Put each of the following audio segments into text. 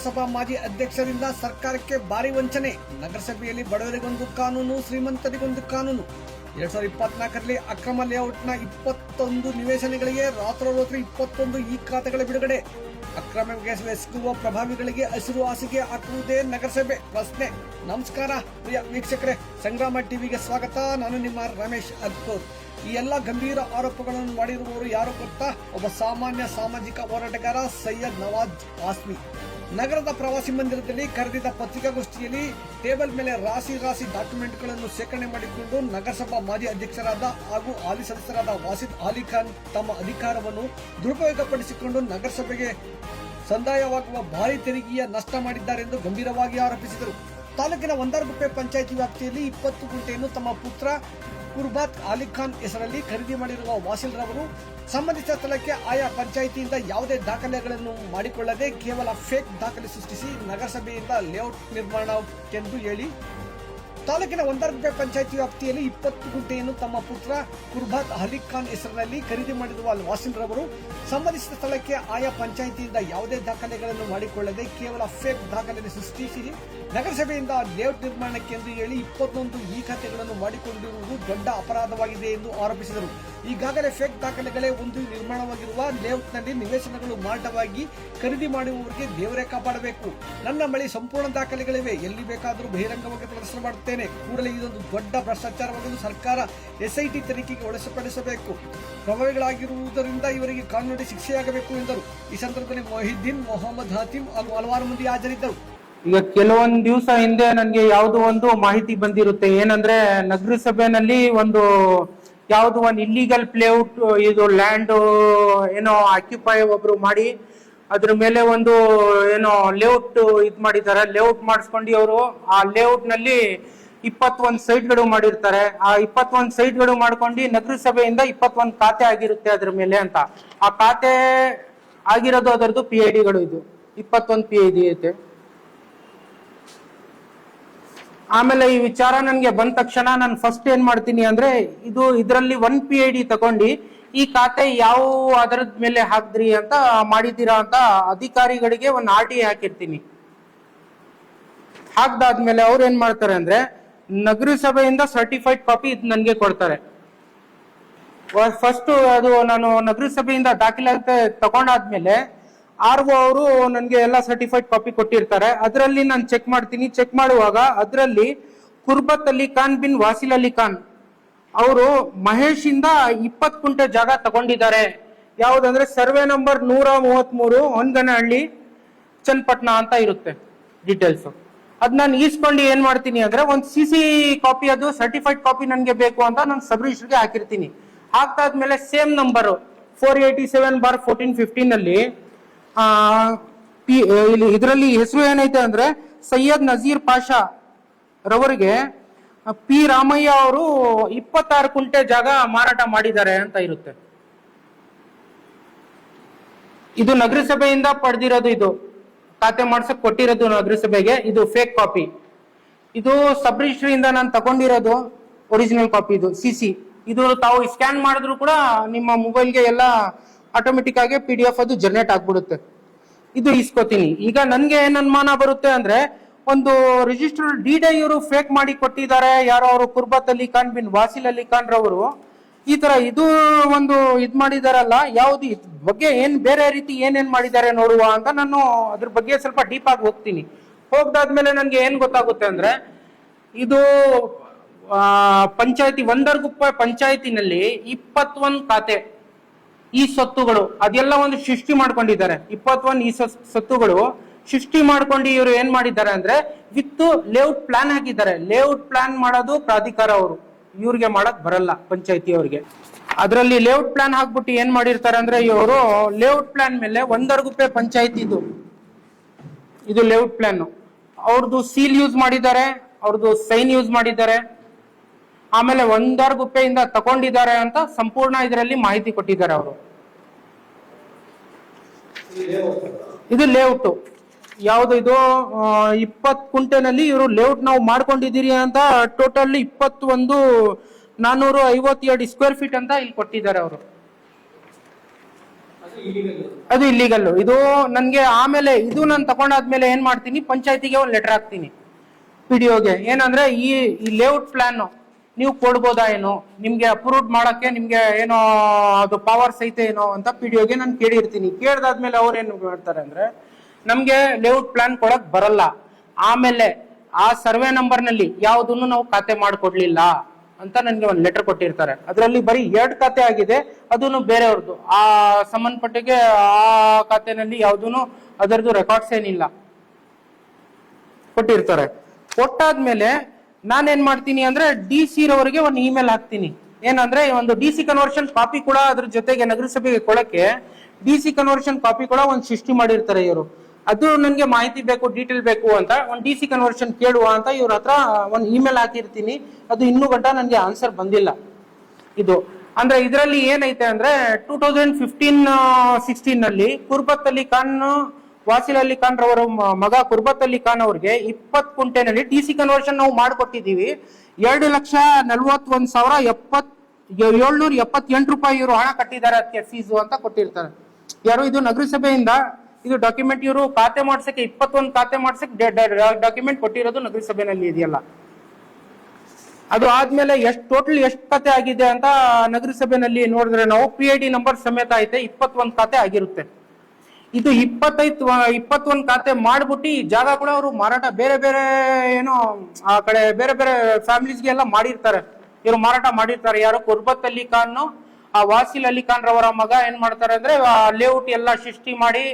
ನಗರಸಭಾ ಮಾಜಿ ಅಧ್ಯಕ್ಷರಿಂದ ಸರ್ಕಾರಕ್ಕೆ ಭಾರಿ ವಂಚನೆ. ನಗರಸಭೆಯಲ್ಲಿ ಬಡವರಿಗೊಂದು ಕಾನೂನು, ಶ್ರೀಮಂತರಿಗೊಂದು ಕಾನೂನು. 2024ರಲ್ಲಿ ಅಕ್ರಮ ಲೇಔಟ್ನ 21 ನಿವೇಶನಗಳಿಗೆ ರಾತ್ರೋರಾತ್ರಿ 21 ಈ ಖಾತೆಗಳ ಬಿಡುಗಡೆ. ಅಕ್ರಮಕ್ಕೆ ಎಸಗುವ ಪ್ರಭಾವಿಗಳಿಗೆ ಹಸಿರು ಹಾಸಿಗೆ ಹಾಕುವುದೇ ನಗರಸಭೆ ಪ್ರಶ್ನೆ. ನಮಸ್ಕಾರ ಪ್ರಿಯ ವೀಕ್ಷಕರೇ, ಸಂಗ್ರಾಮ ಟಿವಿಗೆ ಸ್ವಾಗತ. ನಾನು ನಿಮ್ಮ ರಮೇಶ್ ಅಗ್ತೂರ್. ಈ ಎಲ್ಲ ಗಂಭೀರ ಆರೋಪಗಳನ್ನು ಮಾಡಿರುವವರು ಯಾರು ಗೊತ್ತಾ? ಒಬ್ಬ ಸಾಮಾನ್ಯ ಸಾಮಾಜಿಕ ಹೋರಾಟಗಾರ ಸೈಯದ್ ನವಾಜ್ ಆಸ್ಮಿ. ನಗರದ ಪ್ರವಾಸಿ ಮಂದಿರದಲ್ಲಿ ಕರೆದಿದ್ದ ಪತ್ರಿಕಾಗೋಷ್ಠಿಯಲ್ಲಿ ಟೇಬಲ್ ಮೇಲೆ ರಾಶಿ ಡಾಕ್ಯುಮೆಂಟ್ಗಳನ್ನು ಸೇಕರಣೆ ಮಾಡಿಕೊಂಡು ನಗರಸಭಾ ಮಾಜಿ ಅಧ್ಯಕ್ಷರಾದ ಹಾಗೂ ಹಾಲಿ ಸದಸ್ಯರಾದ ವಾಸಿದ್ ಅಲಿ ಖಾನ್ ತಮ್ಮ ಅಧಿಕಾರವನ್ನು ದುರುಪಯೋಗಪಡಿಸಿಕೊಂಡು ನಗರಸಭೆಗೆ ಸಂದಾಯವಾಗುವ ಭಾರಿ ತೆರಿಗೆಯ ನಷ್ಟ ಮಾಡಿದ್ದಾರೆಂದು ಗಂಭೀರವಾಗಿ ಆರೋಪಿಸಿದರು. ತಾಲೂಕಿನ ಒಂದಾರ್ಗುಪ್ಪೆ ಪಂಚಾಯಿತಿ ವ್ಯಾಪ್ತಿಯಲ್ಲಿ 20 ಗುಂಟೆಯನ್ನು ತಮ್ಮ ಪುತ್ರ ಕುರ್ಬಾತ್ ಅಲಿ ಖಾನ್ ಹೆಸರಲ್ಲಿ ಖರೀದಿ ಮಾಡಿರುವ ವಾಸಿಲ್ ರವರು ಸಂಬಂಧಿಸಿದ ಸ್ಥಳಕ್ಕೆ ಆಯಾ ಪಂಚಾಯಿತಿಯಿಂದ ಯಾವುದೇ ದಾಖಲೆಗಳನ್ನು ಮಾಡಿಕೊಳ್ಳದೆ ಕೇವಲ ಫೇಕ್ ದಾಖಲೆ ಸೃಷ್ಟಿಸಿ ನಗರಸಭೆಯಿಂದ ಲೇಔಟ್ ನಿರ್ಮಾಣಕ್ಕೆಂದು ಹೇಳಿ ತಾಲೂಕಿನ ಒಂದಾರ್ಗುಪ್ಪೆ ಪಂಚಾಯಿತಿ ವ್ಯಾಪ್ತಿಯಲ್ಲಿ 20 ಗುಂಟೆಯನ್ನು ತಮ್ಮ ಪುತ್ರ ಕುರ್ಬಾತ್ ಅಲಿ ಖಾನ್ ಹೆಸರಿನಲ್ಲಿ ಖರೀದಿ ಮಾಡಿರುವ ವಾಸಿಲ್ ರವರು ಸಂಬಂಧಿಸಿದ ಸ್ಥಳಕ್ಕೆ ಆಯಾ ಪಂಚಾಯಿತಿಯಿಂದ ಯಾವುದೇ ದಾಖಲೆಗಳನ್ನು ಮಾಡಿಕೊಳ್ಳದೆ ಕೇವಲ ಫೇಕ್ ದಾಖಲೆ ಸೃಷ್ಟಿಸಿ ನಗರಸಭೆಯಿಂದ ಲೇಔಟ್ ನಿರ್ಮಾಣಕ್ಕೆಂದು ಹೇಳಿ 21 ಈ ಖಾತೆಗಳನ್ನು ಮಾಡಿಕೊಂಡಿರುವುದು ದೊಡ್ಡ ಅಪರಾಧವಾಗಿದೆ ಎಂದು ಆರೋಪಿಸಿದರು. ಈಗಾಗಲೇ ಫೇಕ್ ದಾಖಲೆಗಳೇ ಒಂದು ನಿರ್ಮಾಣವಾಗಿರುವ ಲೇಔಟ್ನಲ್ಲಿ ನಿವೇಶನಗಳು ಮಾರಾಟವಾಗಿ ಖರೀದಿ ಮಾಡುವವರಿಗೆ ದೇವರೇ ಕಾಪಾಡಬೇಕು. ನನ್ನ ಬಳಿ ಸಂಪೂರ್ಣ ದಾಖಲೆಗಳಿವೆ, ಎಲ್ಲಿ ಬೇಕಾದರೂ ಬಹಿರಂಗವಾಗಿ ಪ್ರದರ್ಶನ ಮಾಡುತ್ತೇನೆ. ಕೂಡಲೇ ಇದೊಂದು ದೊಡ್ಡ ಭ್ರಷ್ಟಾಚಾರವಾಗಿದ್ದು ಸರ್ಕಾರ SIT ತನಿಖೆಗೆ ಒಳಪಡಿಸಬೇಕು. ಪ್ರಭಾವಿಗಳಾಗಿರುವುದರಿಂದ ಇವರಿಗೆ ಕಾನೂನು ಶಿಕ್ಷೆಯಾಗಬೇಕು ಎಂದರು. ಈ ಸಂದರ್ಭದಲ್ಲಿ ಮೊಹಿದ್ದೀನ್, ಮೊಹಮ್ಮದ್ ಹಾತಿಮ್ ಹಾಗೂ ಹಲವಾರು ಮಂದಿ ಹಾಜರಿದ್ದರು. ಈಗ ಕೆಲವೊಂದು ದಿವಸ ಹಿಂದೆ ನನಗೆ ಯಾವುದೋ ಒಂದು ಮಾಹಿತಿ ಬಂದಿರುತ್ತೆ. ಏನಂದ್ರೆ ನಗರಸಭೆನಲ್ಲಿ ಯಾವುದೋ ಒಂದು ಇಲ್ಲಿಗಲ್ ಪ್ಲೇಔಟ್ ಇದು ಲ್ಯಾಂಡ್ ಏನೋ ಆಕ್ಯುಪೈ ಒಬ್ರು ಮಾಡಿ ಅದ್ರ ಮೇಲೆ ಲೇಔಟ್ ಮಾಡಿದ್ದಾರೆ. ಲೇಔಟ್ ಮಾಡಿಸ್ಕೊಂಡು ಅವರು ಆ ಲೇಔಟ್ ನಲ್ಲಿ 21 ಸೈಟ್ಗಳು ಮಾಡಿರ್ತಾರೆ. ಆ 21 ಸೈಟ್ಗಳು ಮಾಡ್ಕೊಂಡು ನಗರಸಭೆಯಿಂದ 21 ಖಾತೆ ಆಗಿರುತ್ತೆ ಅದ್ರ ಮೇಲೆ ಅಂತ. ಆ ಖಾತೆ ಆಗಿರೋದು ಅದರದ್ದು PIDಗಳು. ಇದು 21 PID ಐತೆ. ಆಮೇಲೆ ಈ ವಿಚಾರ ನನ್ಗೆ ಬಂದ ತಕ್ಷಣ ನಾನು ಫಸ್ಟ್ ಏನ್ ಮಾಡ್ತೀನಿ ಅಂದ್ರೆ ಇದರಲ್ಲಿ 1 PID ತಗೊಂಡು ಈ ಖಾತೆ ಯಾವ ಅದರದ ಮೇಲೆ ಹಾಕ್ದ್ರಿ ಅಂತ ಮಾಡಿದ್ದೀರಾ ಅಂತ ಅಧಿಕಾರಿಗಳಿಗೆ ಒಂದು RTI ಹಾಕಿರ್ತೀನಿ. ಹಾಕ್ದಾದ್ಮೇಲೆ ಅವ್ರು ಏನ್ ಮಾಡ್ತಾರೆ ಅಂದ್ರೆ ನಗರಸಭೆಯಿಂದ ಸರ್ಟಿಫೈಡ್ ಕಾಪಿ ನನ್ಗೆ ಕೊಡ್ತಾರೆ. ಫಸ್ಟ್ ಅದು ನಾನು ನಗರಸಭೆಯಿಂದ ದಾಖಲಾತಿ ತಗೊಂಡಾದ್ಮೇಲೆ RO ಅವರು ನನ್ಗೆ ಎಲ್ಲ ಸರ್ಟಿಫೈಡ್ ಕಾಪಿ ಕೊಟ್ಟಿರ್ತಾರೆ. ಅದರಲ್ಲಿ ನಾನು ಚೆಕ್ ಮಾಡ್ತೀನಿ. ಚೆಕ್ ಮಾಡುವಾಗ ಅದರಲ್ಲಿ ಕುರ್ಬತ್ ಅಲಿ ಖಾನ್ ಬಿನ್ ವಾಸಿಲ್ ಅಲಿ ಖಾನ್ ಅವರು ಮಹೇಶ್ ಇಂದ 20 ಗುಂಟೆ ಜಾಗ ತಗೊಂಡಿದ್ದಾರೆ. ಯಾವ್ದಂದ್ರೆ ಸರ್ವೆ ನಂಬರ್ 133 ಹೊನ್ಗನಹಳ್ಳಿ ಚನ್ನಪಟ್ಟಣ ಅಂತ ಇರುತ್ತೆ ಡೀಟೇಲ್ಸ್. ಅದ್ ನಾನು ಈಸ್ಕೊಂಡು ಏನ್ ಮಾಡ್ತೀನಿ ಅಂದ್ರೆ ಒಂದು CC ಕಾಪಿ, ಅದು ಸರ್ಟಿಫೈಡ್ ಕಾಪಿ ನನ್ಗೆ ಬೇಕು ಅಂತ ನಾನು ಸಬ್ ರಿಜಿಸ್ಟರ್ಗೆ ಹಾಕಿರ್ತೀನಿ. ಹಾಕ್ತಾದ್ಮೇಲೆ ಸೇಮ್ ನಂಬರ್ 487/1415 ಅಲ್ಲಿ ಇದರಲ್ಲಿ ಹೆಸರು ಏನೈತೆ ಅಂದ್ರೆ ಸೈಯದ್ ನಜೀರ್ ಪಾಷಾ ರವರಿಗೆ P ರಾಮಯ್ಯ ಅವರು 26 ಗುಂಟೆ ಜಾಗ ಮಾರಾಟ ಮಾಡಿದ್ದಾರೆ ಅಂತ ಇರುತ್ತೆ. ಇದು ನಗರಸಭೆಯಿಂದ ಪಡೆದಿರೋದು. ಇದು ಖಾತೆ ಮಾಡ್ಸಕ್ ಕೊಟ್ಟಿರೋದು ನಗರಸಭೆಗೆ. ಇದು ಫೇಕ್ ಕಾಪಿ. ಇದು ಸಬ್ ರಿಜಿಸ್ಟರ್ ಇಂದ ನಾನು ತಗೊಂಡಿರೋದು ಒರಿಜಿನಲ್ ಕಾಪಿ. ಇದು CC. ಇದು ತಾವು ಸ್ಕ್ಯಾನ್ ಮಾಡಿದ್ರು ಕೂಡ ನಿಮ್ಮ ಮೊಬೈಲ್ಗೆ ಎಲ್ಲ ಆಟೋಮೆಟಿಕ್ ಆಗಿ PDF ಅದು ಜನರೇಟ್ ಆಗ್ಬಿಡುತ್ತೆ. ಇದು ಇಸ್ಕೋತೀನಿ. ಈಗ ನನ್ಗೆ ಏನ್ ಅನುಮಾನ ಬರುತ್ತೆ ಅಂದ್ರೆ ಒಂದು ರಿಜಿಸ್ಟರ್ ಡೀಡ್ ಇವರು ಫೇಕ್ ಮಾಡಿ ಕೊಟ್ಟಿದ್ದಾರೆ. ಯಾರೋ ಅವರು ಕುರ್ಬತ್ ಅಲಿ ಖಾನ್ ಬಿನ್ ವಾಸಿಲ್ ಅಲಿ ಖಾನ್ ರವರು ಈ ತರ ಇದ್ ಮಾಡಿದಾರಲ್ಲ, ಯಾವ್ದು ಇದ್ ಬಗ್ಗೆ ಬೇರೆ ರೀತಿ ಏನೇನ್ ಮಾಡಿದ್ದಾರೆ ನೋಡುವ ಅಂತ ನಾನು ಅದ್ರ ಬಗ್ಗೆ ಸ್ವಲ್ಪ ಡೀಪ್ ಆಗಿ ಹೋಗ್ತೀನಿ. ಹೋಗ್ದಾದ್ಮೇಲೆ ನನ್ಗೆ ಏನ್ ಗೊತ್ತಾಗುತ್ತೆ ಅಂದ್ರೆ ಇದು ಪಂಚಾಯತಿ ಒಂದಾರ್ಗುಪ್ಪೆ ಪಂಚಾಯತಿನಲ್ಲಿ 21 ಖಾತೆ ಈ ಸೊತ್ತುಗಳು ಅದೆಲ್ಲ ಸೃಷ್ಟಿ ಮಾಡ್ಕೊಂಡಿದ್ದಾರೆ. 21 ಈ ಸೊತ್ತುಗಳು ಸೃಷ್ಟಿ ಮಾಡ್ಕೊಂಡು ಇವರು ಏನ್ ಮಾಡಿದ್ದಾರೆ ಅಂದ್ರೆ ವಿತ್ ಲೇಔಟ್ ಪ್ಲಾನ್ ಹಾಕಿದ್ದಾರೆ. ಲೇಔಟ್ ಪ್ಲಾನ್ ಮಾಡೋದು ಪ್ರಾಧಿಕಾರ ಅವರು, ಇವ್ರಿಗೆ ಮಾಡಕ್ ಬರಲ್ಲ ಪಂಚಾಯತಿ ಅವ್ರಿಗೆ. ಅದರಲ್ಲಿ ಲೇಔಟ್ ಪ್ಲಾನ್ ಹಾಕ್ಬಿಟ್ಟು ಏನ್ ಮಾಡಿರ್ತಾರೆ ಅಂದ್ರೆ ಇವರು ಲೇಔಟ್ ಪ್ಲಾನ್ ಮೇಲೆ ಒಂದಾರ್ಗುಪ್ಪೆ ಪಂಚಾಯತಿ ಇದು ಲೇಔಟ್ ಪ್ಲಾನ್ ಅವ್ರದ್ದು ಸೀಲ್ ಯೂಸ್ ಮಾಡಿದ್ದಾರೆ, ಅವ್ರದ್ದು ಸೈನ್ ಯೂಸ್ ಮಾಡಿದ್ದಾರೆ. ಆಮೇಲೆ ಒಂದಾರ್ಗುಪ್ಪೆಯಿಂದ ತಗೊಂಡಿದ್ದಾರೆ ಅಂತ ಸಂಪೂರ್ಣ ಇದರಲ್ಲಿ ಮಾಹಿತಿ ಕೊಟ್ಟಿದ್ದಾರೆ ಅವರು. ಇದು ಲೇಔಟ್ ಯಾವ್ದು ಇದು 20 ಗುಂಟೆನಲ್ಲಿ ಇವರು ಲೇಔಟ್ ನಾವು ಮಾಡ್ಕೊಂಡಿದ್ದೀರಿ ಅಂತ ಟೋಟಲ್ 21,457 ಸ್ಕ್ವೇರ್ ಫೀಟ್ ಅಂತ ಇಲ್ಲಿ ಕೊಟ್ಟಿದ್ದಾರೆ ಅವರು. ಅದು ಇಲ್ಲಿಗಲ್ಲು. ಇದು ನನ್ಗೆ ಆಮೇಲೆ ಇದು ನಾನು ತಗೊಂಡಾದ್ಮೇಲೆ ಏನ್ ಮಾಡ್ತೀನಿ, ಪಂಚಾಯತಿಗೆ ಒಂದು ಲೆಟರ್ ಹಾಕ್ತೀನಿ, PDOಗೆ. ಏನಂದ್ರೆ ಈ ಲೇಔಟ್ ಪ್ಲಾನ್ ನೀವು ಕೊಡ್ಬೋದಾ ಏನೋ, ನಿಮ್ಗೆ ಅಪ್ರೂವ್ ಮಾಡಕ್ಕೆ ನಿಮ್ಗೆ ಏನೋ ಅದು ಪವರ್ಸ್ ಐತೆ ಏನೋ ಅಂತ PDOಗೆ ನಾನು ಕೇಳಿರ್ತೀನಿ. ಕೇಳ್ದಾದ್ಮೇಲೆ ಅವ್ರು ಏನ್ ಮಾಡ್ತಾರೆ ಅಂದ್ರೆ, ನಮ್ಗೆ ಲೇಔಟ್ ಪ್ಲಾನ್ ಕೊಡಕ್ ಬರಲ್ಲ, ಆಮೇಲೆ ಆ ಸರ್ವೆ ನಂಬರ್ ನಲ್ಲಿ ಯಾವ್ದನ್ನು ನಾವು ಖಾತೆ ಮಾಡ್ಕೊಡ್ಲಿಲ್ಲ ಅಂತ ನನ್ಗೆ ಒಂದು ಲೆಟರ್ ಕೊಟ್ಟಿರ್ತಾರೆ. ಅದರಲ್ಲಿ ಬರೀ 2 ಖಾತೆ ಆಗಿದೆ, ಅದನ್ನು ಬೇರೆಯವ್ರದ್ದು. ಆ ಸಂಬಂಧಪಟ್ಟಿಗೆ ಆ ಖಾತೆನಲ್ಲಿ ಯಾವ್ದೂನು ಅದರದ್ದು ರೆಕಾರ್ಡ್ಸ್ ಏನಿಲ್ಲ, ಕೊಟ್ಟಿರ್ತಾರೆ. ಕೊಟ್ಟಾದ್ಮೇಲೆ ನಾನೇನ್ ಮಾಡ್ತೀನಿ ಅಂದ್ರೆ DC ರವರಿಗೆ ಒಂದು ಇಮೇಲ್ ಹಾಕ್ತೀನಿ. ಏನಂದ್ರೆ ಒಂದು DC ಕನ್ವರ್ಷನ್ ಕಾಪಿ ಕೂಡ ಅದ್ರ ಜೊತೆಗೆ ನಗರಸಭೆಗೆ ಕೊಡಕ್ಕೆ DC ಕನ್ವರ್ಷನ್ ಕಾಪಿ ಕೂಡ ಒಂದು ಸೃಷ್ಟಿ ಮಾಡಿರ್ತಾರೆ ಇವರು. ಅದು ನನ್ಗೆ ಮಾಹಿತಿ ಬೇಕು, ಡೀಟೇಲ್ ಬೇಕು ಅಂತ ಒಂದು DC ಕನ್ವರ್ಷನ್ ಕೇಳುವ ಅಂತ ಇವ್ರ ಹತ್ರ ಒಂದು ಇಮೇಲ್ ಹಾಕಿರ್ತೀನಿ. ಅದು ಇನ್ನೂ ಗಂಟ ನನ್ಗೆ ಆನ್ಸರ್ ಬಂದಿಲ್ಲ. ಇದು ಅಂದ್ರೆ ಇದರಲ್ಲಿ ಏನೈತೆ ಅಂದ್ರೆ 2015-16 ನಲ್ಲಿ ಕುರ್ಬತ್ ಅಲಿ ಖಾನ್, ವಾಸಿಲ್ ಅಲಿ ಖಾನ್ ರವರ ಮಗ ಕುರ್ಬತ್ ಅಲಿ ಖಾನ್ ಅವ್ರಿಗೆ 20 ಕುಂಟೆನಲ್ಲಿ DC ಕನ್ವರ್ಷನ್ ನಾವು ಮಾಡಿಕೊಟ್ಟಿದ್ದೀವಿ. 2,41,778 ರೂಪಾಯಿ ಇವರು ಹಣ ಕಟ್ಟಿದ್ದಾರೆ ಅದಕ್ಕೆ ಫೀಸು ಅಂತ ಕೊಟ್ಟಿರ್ತಾರೆ. ಯಾರು ಇದು ನಗರಸಭೆಯಿಂದ ಇದು ಡಾಕ್ಯುಮೆಂಟ್ ಇವರು ಖಾತೆ ಮಾಡ್ಸಕ್ಕೆ 21 ಖಾತೆ ಮಾಡ್ಸಕ್ಕೆ ಡಾಕ್ಯುಮೆಂಟ್ ಕೊಟ್ಟಿರೋದು ನಗರಸಭೆನಲ್ಲಿ ಇದೆಯಲ್ಲ. ಅದು ಆದ್ಮೇಲೆ ಟೋಟಲ್ ಎಷ್ಟು ಖಾತೆ ಆಗಿದೆ ಅಂತ ನಗರಸಭೆನಲ್ಲಿ ನೋಡಿದ್ರೆ ನಾವು PID ನಂಬರ್ ಸಮೇತ ಐತೆ 21 ಖಾತೆ ಆಗಿರುತ್ತೆ. ಇದು 21 ಖಾತೆ ಮಾಡ್ಬಿಟ್ಟು ಈ ಜಾಗ ಕೂಡ ಅವರು ಮಾರಾಟ ಬೇರೆ ಬೇರೆ ಏನೋ ಆ ಕಡೆ ಬೇರೆ ಬೇರೆ ಫ್ಯಾಮಿಲೀಸ್ಗೆ ಎಲ್ಲ ಮಾಡಿರ್ತಾರೆ. ಇವರು ಮಾರಾಟ ಮಾಡಿರ್ತಾರೆ. ಯಾರು ಕುರ್ಬತ್ ಅಲಿ ಖಾನ್, ಆ ವಾಸಿಲ್ ಅಲಿ ಖಾನ್ ರವರ ಮಗ ಏನ್ ಮಾಡ್ತಾರೆ ಅಂದ್ರೆ ಲೇಔಟ್ ಎಲ್ಲ ಸೃಷ್ಟಿ ಮಾಡಿ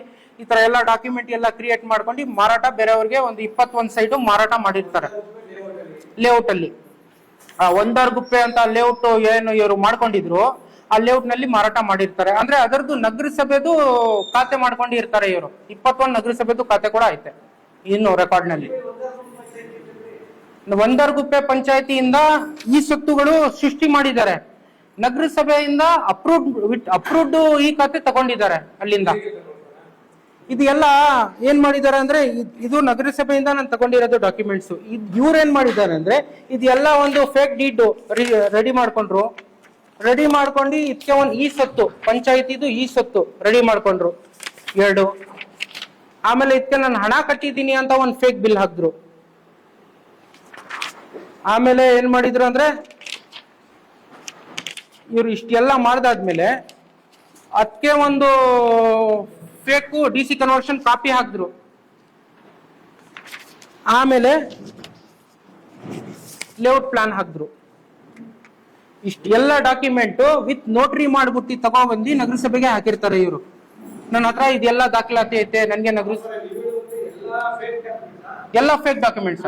ಈ ತರ ಎಲ್ಲ ಡಾಕ್ಯುಮೆಂಟ್ ಎಲ್ಲ ಕ್ರಿಯೇಟ್ ಮಾಡ್ಕೊಂಡು ಮಾರಾಟ ಬೇರೆಯವ್ರಿಗೆ ಒಂದು 21 ಸೈಟು ಮಾರಾಟ ಮಾಡಿರ್ತಾರೆ ಲೇಔಟ್ ಅಲ್ಲಿ. ಒಂದರ್ಗುಪ್ಪೆ ಅಂತ ಲೇಔಟ್ ಏನು ಇವರು ಮಾಡ್ಕೊಂಡಿದ್ರು, ಆ ಲೇಔಟ್ ನಲ್ಲಿ ಮಾರಾಟ ಮಾಡಿರ್ತಾರೆ. ಅಂದ್ರೆ ಅದರದ್ದು ನಗರಸಭೆದು ಖಾತೆ ಮಾಡ್ಕೊಂಡಿರ್ತಾರೆ ಇವರು. 21 ನಗರಸಭೆದು ಖಾತೆ ಕೂಡ ಐತೆ ಇನ್ನು ರೆಕಾರ್ಡ್ ನಲ್ಲಿ. ಒಂದರ್ಗುಪ್ಪೆ ಪಂಚಾಯತಿಯಿಂದ ಈ ಸ್ವತ್ತುಗಳು ಸೃಷ್ಟಿ ಮಾಡಿದ್ದಾರೆ. ನಗರಸಭೆಯಿಂದ ಅಪ್ರೂವ್ಡ್ ಈ ಖಾತೆ ತಗೊಂಡಿದ್ದಾರೆ ಅಲ್ಲಿಂದ. ಇದು ಎಲ್ಲ ಏನ್ ಮಾಡಿದ್ದಾರೆ ಅಂದ್ರೆ ಇದು ನಗರಸಭೆಯಿಂದ ನಾನು ತಗೊಂಡಿರೋದು ಡಾಕ್ಯುಮೆಂಟ್ಸ್. ಇವ್ರು ಏನ್ ಮಾಡಿದ್ದಾರೆ ಅಂದ್ರೆ ಇದೆಲ್ಲ ಒಂದು ಫೇಕ್ ಡೀಡ್ ರೆಡಿ ಮಾಡ್ಕೊಂಡ್ರು. ರೆಡಿ ಮಾಡ್ಕೊಂಡು ಇದಕ್ಕೆ ಒಂದು ಈ ಸೊತ್ತು ಪಂಚಾಯತಿದು ಈ ಸೊತ್ತು ರೆಡಿ ಮಾಡ್ಕೊಂಡ್ರು 2. ಆಮೇಲೆ ಇದಕ್ಕೆ ನಾನು ಹಣ ಕಟ್ಟಿದ್ದೀನಿ ಅಂತ ಒಂದು ಫೇಕ್ ಬಿಲ್ ಹಾಕಿದ್ರು. ಆಮೇಲೆ ಏನ್ ಮಾಡಿದ್ರು ಅಂದ್ರೆ ಇವ್ರು ಇಷ್ಟೆಲ್ಲ ಮಾಡ್ದಾದ್ಮೇಲೆ ಅದಕ್ಕೆ ಒಂದು ಫೇಕ್ DC ಕನ್ವರ್ಷನ್ ಕಾಪಿ ಹಾಕಿದ್ರು. ಆಮೇಲೆ ಲೇಔಟ್ ಪ್ಲಾನ್ ಹಾಕಿದ್ರು. ಇಷ್ಟೆಲ್ಲ ಡಾಕ್ಯುಮೆಂಟ್ ವಿತ್ ನೋಟ್ರಿ ಮಾಡ್ಬಿಟ್ಟು ತಗೊಂಡ್ಬಂದು ನಗರಸಭೆಗೆ ಹಾಕಿರ್ತಾರೆ ಇವರು. ನನ್ನ ಹತ್ರ ಇದೆಲ್ಲ ದಾಖಲಾತಿ ಐತೆ, ನನ್ಗೆ ಎಲ್ಲ ಫೇಕ್ ಡಾಕ್ಯುಮೆಂಟ್ಸ್.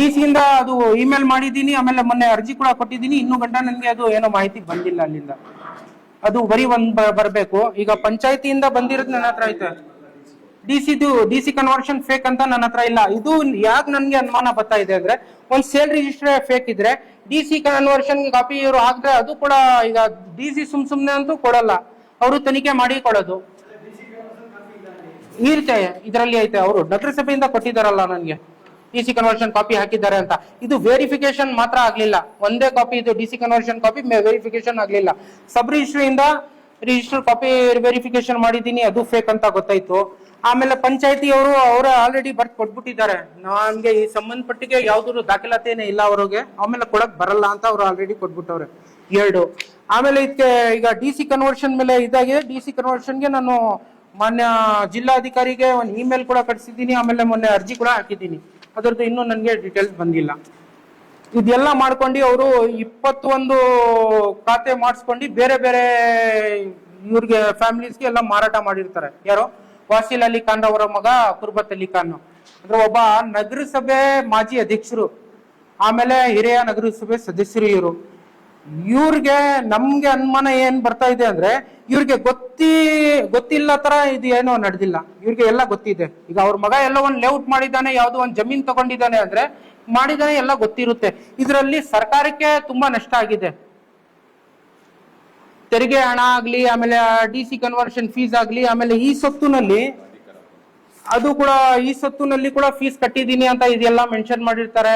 DC ಇಂದ ಅದು ಇಮೇಲ್ ಮಾಡಿದ್ದೀನಿ, ಆಮೇಲೆ ಮೊನ್ನೆ ಅರ್ಜಿ ಕೂಡ ಕೊಟ್ಟಿದ್ದೀನಿ. ಇನ್ನೂ ಗಂಟ ನನ್ಗೆ ಅದು ಏನೋ ಮಾಹಿತಿ ಬಂದಿಲ್ಲ ಅಲ್ಲಿಂದ. ಅದು ಬರೀ ಬರ್ಬೇಕು. ಈಗ ಪಂಚಾಯತಿಯಿಂದ ಬಂದಿರೋದು ನನ್ನ ಹತ್ರ ಐತೆ. DC ಕನ್ವರ್ಷನ್ ಫೇಕ್ ಅಂತ ನನ್ನ ಹತ್ರ ಇಲ್ಲ. ಇದು ಯಾಕೆ ನನ್ಗೆ ಅನುಮಾನ ಬರ್ತಾ ಇದೆ ಅಂದ್ರೆ ಒಂದ್ ಸೇಲ್ ರಿಜಿಸ್ಟರ್ ಫೇಕ್ ಇದ್ರೆ DC ಕನ್ವರ್ಷನ್ ಕಾಪಿ ಇವರು ಹಾಕಿದ್ರೆ ಅದು ಕೂಡ ಈಗ DC ಸುಮ್ನೆ ಅಂತೂ ಕೊಡಲ್ಲ, ಅವರು ತನಿಖೆ ಮಾಡಿ ಕೊಡೋದು ಇರುತ್ತೆ. ಇದರಲ್ಲಿ ಐತೆ, ಅವರು ನಗರಸಭೆಯಿಂದ ಕೊಟ್ಟಿದ್ದಾರಲ್ಲ ನನ್ಗೆ DC ಕನ್ವರ್ಷನ್ ಕಾಪಿ ಹಾಕಿದ್ದಾರೆ ಅಂತ. ಇದು ವೆರಿಫಿಕೇಶನ್ ಮಾತ್ರ ಆಗ್ಲಿಲ್ಲ, ಒಂದೇ ಕಾಪಿ ಇದು DC ಕನ್ವರ್ಷನ್ ಕಾಪಿ ವೆರಿಫಿಕೇಶನ್ ಆಗ್ಲಿಲ್ಲ. ಸಬ್ ರಿಜಿಸ್ಟರ್ ಇಂದ ರಿಜಿಸ್ಟರ್ ಕಾಪಿ ವೆರಿಫಿಕೇಶನ್ ಮಾಡಿದೀನಿ, ಅದು ಫೇಕ್ ಅಂತ ಗೊತ್ತಾಯ್ತು. ಆಮೇಲೆ ಪಂಚಾಯತಿ ಅವರು ಆಲ್ರೆಡಿ ಬರ್ತ್ ಕೊಟ್ಬಿಟ್ಟಿದ್ದಾರೆ, ನನ್ಗೆ ಈ ಸಂಬಂಧಪಟ್ಟಿಗೆ ಯಾವ್ದು ದಾಖಲಾತಿನೇ ಇಲ್ಲ ಅವ್ರಿಗೆ, ಆಮೇಲೆ ಕೊಡಕ್ ಬರಲ್ಲ ಅಂತ ಅವ್ರು ಆಲ್ರೆಡಿ ಕೊಟ್ಬಿಟ್ಟವ್ರೆ 2. ಆಮೇಲೆ ಇದಕ್ಕೆ ಈಗ DC ಕನ್ವರ್ಷನ್ ಮೇಲೆ ಇದಾಗಿದೆ. DC ಕನ್ವರ್ಷನ್ಗೆ ನಾನು ಮಾನ್ಯ ಜಿಲ್ಲಾಧಿಕಾರಿಗೆ ಒಂದು ಇಮೇಲ್ ಕೂಡ ಕಳಿಸಿದ್ದೀನಿ, ಆಮೇಲೆ ಮೊನ್ನೆ ಅರ್ಜಿ ಕೂಡ ಹಾಕಿದ್ದೀನಿ. ಅದರದ್ದು ಇನ್ನೂ ನನಗೆ ಡೀಟೇಲ್ಸ್ ಬಂದಿಲ್ಲ. ಇದೆಲ್ಲ ಮಾಡ್ಕೊಂಡು ಅವರು 21 ಖಾತೆ ಮಾಡಿಸ್ಕೊಂಡು ಬೇರೆ ಬೇರೆ ಇವ್ರಿಗೆ ಫ್ಯಾಮಿಲೀಸ್ಗೆ ಎಲ್ಲ ಮಾರಾಟ ಮಾಡಿರ್ತಾರೆ. ಯಾರೋ ವಾಸಿಲ್ ಅಲಿ ಖಾನ್ ಅವರ ಮಗ ಕುರ್ಬತ್ ಅಲಿ ಖಾನ್ ಅಂದ್ರೆ ಒಬ್ಬ ನಗರಸಭೆ ಮಾಜಿ ಅಧ್ಯಕ್ಷರು, ಆಮೇಲೆ ಹಿರಿಯ ನಗರಸಭೆ ಸದಸ್ಯರು ಇವರು. ಇವ್ರಿಗೆ ನಮ್ಗೆ ಅನುಮಾನ ಏನ್ ಬರ್ತಾ ಇದೆ ಅಂದ್ರೆ ಇವ್ರಿಗೆ ಗೊತ್ತಿಲ್ಲ ತರ ಇದು ಏನೋ ನಡೆದಿಲ್ಲ, ಇವ್ರಿಗೆ ಎಲ್ಲ ಗೊತ್ತಿದೆ. ಈಗ ಅವ್ರ ಮಗ ಎಲ್ಲ ಒಂದ್ ಲೇಔಟ್ ಮಾಡಿದ್ದಾನೆ, ಯಾವ್ದೋ ಒಂದ್ ಜಮೀನ್ ತಗೊಂಡಿದ್ದಾನೆ ಅಂದ್ರೆ ಮಾಡಿದಾನೆ, ಎಲ್ಲ ಗೊತ್ತಿರುತ್ತೆ. ಇದರಲ್ಲಿ ಸರ್ಕಾರಕ್ಕೆ ತುಂಬಾ ನಷ್ಟ ಆಗಿದೆ. ತೆರಿಗೆ ಹಣ ಆಗ್ಲಿ, ಆಮೇಲೆ DC ಕನ್ವರ್ಷನ್ ಫೀಸ್ ಆಗ್ಲಿ, ಆಮೇಲೆ ಈ ಸೊತ್ತುನಲ್ಲಿ ಅದು ಕೂಡ ಈ ಸೊತ್ತುನಲ್ಲಿ ಕೂಡ ಫೀಸ್ ಕಟ್ಟಿದೀನಿ ಅಂತ ಇದೆಲ್ಲ ಮೆನ್ಷನ್ ಮಾಡಿರ್ತಾರೆ.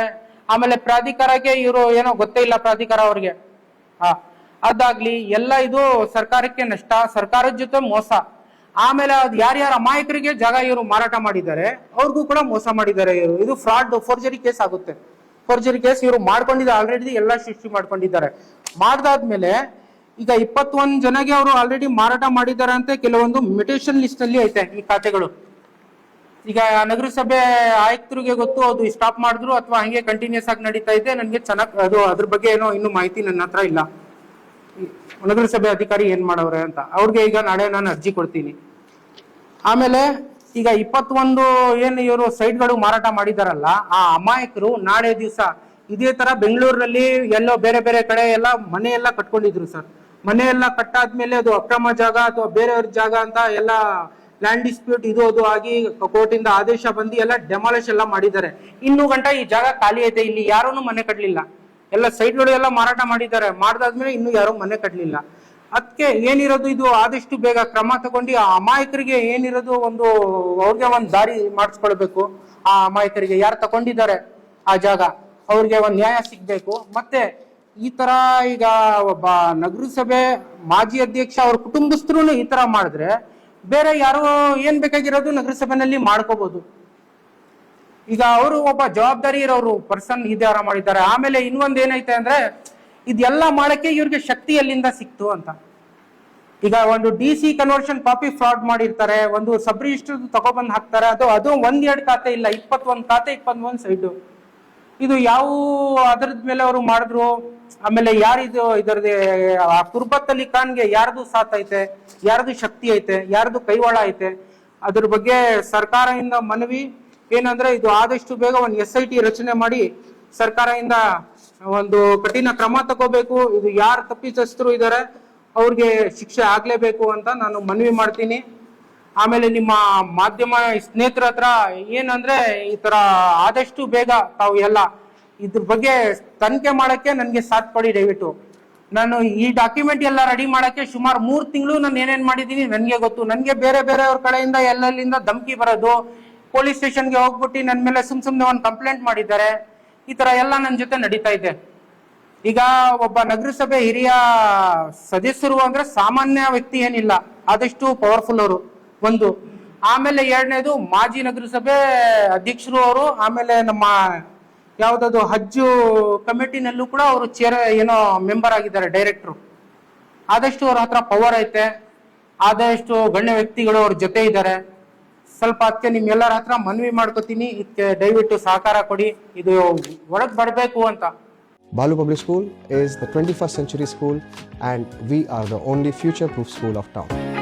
ಆಮೇಲೆ ಪ್ರಾಧಿಕಾರಕ್ಕೆ ಇವರು ಏನೋ ಗೊತ್ತೇ ಇಲ್ಲ ಪ್ರಾಧಿಕಾರ ಅವ್ರಿಗೆ. ಅದಾಗ್ಲಿ ಎಲ್ಲ ಇದು ಸರ್ಕಾರಕ್ಕೆ ನಷ್ಟ, ಸರ್ಕಾರದ ಜೊತೆ ಮೋಸ. ಆಮೇಲೆ ಅದು ಯಾರ್ಯಾರ ಅಮಾಯಕರಿಗೆ ಜಾಗ ಇವರು ಮಾರಾಟ ಮಾಡಿದ್ದಾರೆ ಅವ್ರಿಗೂ ಕೂಡ ಮೋಸ ಮಾಡಿದ್ದಾರೆ ಇವರು. ಇದು ಫ್ರಾಡ್ ಫೋರ್ಜರಿ ಕೇಸ್ ಆಗುತ್ತೆ. ಫೋರ್ಜರಿ ಕೇಸ್ ಇವರು ಮಾಡ್ಕೊಂಡಿದ್ದಾರೆ, ಆಲ್ರೆಡಿ ಎಲ್ಲ ಸೃಷ್ಟಿ ಮಾಡ್ಕೊಂಡಿದ್ದಾರೆ. ಮಾಡ್ದಾದ್ಮೇಲೆ ಈಗ 21 ಜನಗೆ ಅವರು ಆಲ್ರೆಡಿ ಮಾರಾಟ ಮಾಡಿದ್ದಾರೆ ಅಂತ ಕೆಲವೊಂದು ಮ್ಯೂಟೇಷನ್ ಲಿಸ್ಟ್ ಅಲ್ಲಿ ಐತೆ ಈ ಖಾತೆಗಳು. ಈಗ ನಗರಸಭೆ ಆಯುಕ್ತರಿಗೆ ಗೊತ್ತು, ಅದು ಸ್ಟಾಪ್ ಮಾಡಿದ್ರು ಅಥವಾ ಹಂಗೆ ಕಂಟಿನ್ಯೂಸ್ ಆಗಿ ನಡೀತಾ ಇದೆ. ನನಗೆ ಚೆನ್ನಾಗಿ ಅದು ಅದ್ರ ಬಗ್ಗೆ ಏನೋ ಇನ್ನು ಮಾಹಿತಿ ನನ್ನ ಹತ್ರ ಇಲ್ಲ. ನಗರಸಭೆ ಅಧಿಕಾರಿ ಏನ್ ಮಾಡವ್ರೆ ಅಂತ ಅವ್ರಿಗೆ ಈಗ ನಾಳೆ ನಾನು ಅರ್ಜಿ ಕೊಡ್ತೀನಿ. ಆಮೇಲೆ ಈಗ 21 ಏನು ಇವರು ಸೈಟ್ಗಳು ಮಾರಾಟ ಮಾಡಿದಾರಲ್ಲ, ಆ ಅಮಾಯಕರು ನಾಳೆ ದಿವಸ ಇದೇ ತರ ಬೆಂಗಳೂರಲ್ಲಿ ಎಲ್ಲೋ ಬೇರೆ ಬೇರೆ ಕಡೆ ಎಲ್ಲ ಮನೆ ಎಲ್ಲ ಕಟ್ಕೊಂಡಿದ್ರು ಸರ್. ಮನೆ ಎಲ್ಲ ಕಟ್ಟಾದ್ಮೇಲೆ ಅದು ಅಕ್ರಮ ಜಾಗ ಅಥವಾ ಬೇರೆಯವ್ರ ಜಾಗ ಅಂತ ಎಲ್ಲ ಲ್ಯಾಂಡ್ ಡಿಸ್ಪ್ಯೂಟ್ ಇದು ಅದು ಆಗಿ ಕೋರ್ಟಿಂದ ಆದೇಶ ಬಂದು ಎಲ್ಲ ಡೆಮಾಲಿಶ್ ಎಲ್ಲ ಮಾಡಿದ್ದಾರೆ. ಇನ್ನೂ ಗಂಟ ಈ ಜಾಗ ಖಾಲಿ ಐತೆ, ಇಲ್ಲಿ ಯಾರೂ ಮನೆ ಕಟ್ಲಿಲ್ಲ. ಎಲ್ಲ ಸೈಟ್ಗಳು ಎಲ್ಲ ಮಾರಾಟ ಮಾಡಿದ್ದಾರೆ. ಮಾಡ್ದಾದ್ಮೇಲೆ ಇನ್ನು ಯಾರು ಮನೆ ಕಟ್ಲಿಲ್ಲ. ಅದಕ್ಕೆ ಏನಿರೋದು, ಇದು ಆದಷ್ಟು ಬೇಗ ಕ್ರಮ ತಗೊಂಡು ಆ ಅಮಾಯಕರಿಗೆ ಏನಿರೋದು ಒಂದು ಅವ್ರಿಗೆ ಒಂದು ದಾರಿ ಮಾಡಿಸ್ಕೊಳ್ಬೇಕು. ಆ ಅಮಾಯಕರಿಗೆ ಯಾರು ತಗೊಂಡಿದ್ದಾರೆ ಆ ಜಾಗ ಅವ್ರಿಗೆ ಒಂದು ನ್ಯಾಯ ಸಿಗ್ಬೇಕು. ಮತ್ತೆ ಈ ತರ ಈಗ ಒಬ್ಬ ನಗರಸಭೆ ಮಾಜಿ ಅಧ್ಯಕ್ಷ ಅವ್ರ ಕುಟುಂಬಸ್ಥರು ಈ ತರ ಮಾಡಿದ್ರೆ ಬೇರೆ ಯಾರು ಏನ್ ಬೇಕಾಗಿರೋದು ನಗರಸಭೆನಲ್ಲಿ ಮಾಡ್ಕೋಬಹುದು. ಈಗ ಅವರು ಒಬ್ಬ ಜವಾಬ್ದಾರಿ ಇರೋರು ಪರ್ಸನ್ ಇದಾರ ಮಾಡಿದ್ದಾರೆ. ಆಮೇಲೆ ಇನ್ನೊಂದ್ ಏನೈತೆ ಅಂದ್ರೆ ಇದೆಲ್ಲ ಮಾಡಕ್ಕೆ ಇವ್ರಿಗೆ ಶಕ್ತಿ ಎಲ್ಲಿಂದ ಸಿಕ್ತು ಅಂತ. ಈಗ ಒಂದು DC ಕನ್ವರ್ಷನ್ ಕಾಪಿ ಫ್ರಾಡ್ ಮಾಡಿರ್ತಾರೆ, ಒಂದು ಸಬ್ ರಿಜಿಸ್ಟರ್ ತಗೊಬಂದ್ ಹಾಕ್ತಾರೆ. ಅದು 1-2 ಖಾತೆ ಇಲ್ಲ, 21 ಖಾತೆ 21 ಸೈಟು. ಇದು ಯಾವ ಅದರದ ಮೇಲೆ ಅವರು ಮಾಡಿದ್ರು. ಆಮೇಲೆ ಯಾರಿದು ಇದರದೇ ಕುರ್ಬತ್ ಅಲಿ ಖಾನ್ಗೆ ಯಾರ್ದು ಸಾಥ್ ಐತೆ, ಯಾರ್ದು ಶಕ್ತಿ ಐತೆ, ಯಾರ್ದು ಕೈವಾಳ ಐತೆ, ಅದ್ರ ಬಗ್ಗೆ ಸರ್ಕಾರದಿಂದ ಮನವಿ ಏನಂದ್ರೆ ಇದು ಆದಷ್ಟು ಬೇಗ ಒಂದು SIT ರಚನೆ ಮಾಡಿ ಸರ್ಕಾರದಿಂದ ಒಂದು ಕಠಿಣ ಕ್ರಮ ತಗೋಬೇಕು. ಇದು ಯಾರು ತಪ್ಪಿತಸ್ಥರು ಇದ್ದಾರೆ ಅವ್ರಿಗೆ ಶಿಕ್ಷೆ ಆಗ್ಲೇಬೇಕು ಅಂತ ನಾನು ಮನವಿ ಮಾಡ್ತೀನಿ. ಆಮೇಲೆ ನಿಮ್ಮ ಮಾಧ್ಯಮ ಸ್ನೇಹಿತರ ಹತ್ರ ಏನಂದ್ರೆ ಈ ತರ ಆದಷ್ಟು ಬೇಗ ತಾವು ಎಲ್ಲ ಇದ್ರ ಬಗ್ಗೆ ತನಿಖೆ ಮಾಡಕ್ಕೆ ನನ್ಗೆ ಸಾಥ್ ಕೊಡಿ ದಯವಿಟ್ಟು. ನಾನು ಈ ಡಾಕ್ಯುಮೆಂಟ್ ಎಲ್ಲ ರೆಡಿ ಮಾಡಕ್ಕೆ ಸುಮಾರು 3 ತಿಂಗಳು ನಾನು ಏನೇನ್ ಮಾಡಿದೀನಿ ನನ್ಗೆ ಗೊತ್ತು. ನನ್ಗೆ ಬೇರೆ ಬೇರೆಯವ್ರ ಕಡೆಯಿಂದ ಎಲ್ಲೆಲ್ಲಿಂದ ಧಮಕಿ ಬರೋದು, ಪೊಲೀಸ್ ಸ್ಟೇಷನ್ಗೆ ಹೋಗ್ಬಿಟ್ಟು ನನ್ನ ಮೇಲೆ ಸುಮ್ನೆ ಒಂದು ಕಂಪ್ಲೇಂಟ್ ಮಾಡಿದ್ದಾರೆ. ಈ ತರ ಎಲ್ಲ ನನ್ನ ಜೊತೆ ನಡೀತಾ ಇದೆ. ಈಗ ಒಬ್ಬ ನಗರಸಭೆ ಹಿರಿಯ ಸದಸ್ಯರು ಅಂದ್ರೆ ಸಾಮಾನ್ಯ ವ್ಯಕ್ತಿ ಏನಿಲ್ಲ, ಆದಷ್ಟು ಪವರ್ಫುಲ್ ಅವರು ಒಂದು. ಆಮೇಲೆ ಎರಡನೇದು ಮಾಜಿ ನಗರಸಭೆ ಅಧ್ಯಕ್ಷರು ಅವರು. ಆಮೇಲೆ ನಮ್ಮ ಯಾವ್ದದು ಹಜ್ಜು ಕಮಿಟಿನಲ್ಲೂ ಕೂಡ ಅವರು ಏನೋ ಮೆಂಬರ್ ಆಗಿದ್ದಾರೆ, ಡೈರೆಕ್ಟರ್. ಆದಷ್ಟು ಅವ್ರ ಹತ್ರ ಪವರ್ ಐತೆ, ಆದಷ್ಟು ಗಣ್ಯ ವ್ಯಕ್ತಿಗಳು ಅವ್ರ ಜೊತೆ ಇದ್ದಾರೆ. ಸ್ವಲ್ಪ ಅದಕ್ಕೆ ನಿಮ್ಮೆಲ್ಲರ ಹತ್ರ ಮನವಿ ಮಾಡ್ಕೋತೀನಿ, ಇದಕ್ಕೆ ದಯವಿಟ್ಟು ಸಹಕಾರ ಕೊಡಿ, ಇದು ಒಳಗ್ ಬರಬೇಕು ಅಂತ. Balu Public School is the 21st century school and we are the only future-proof school of town.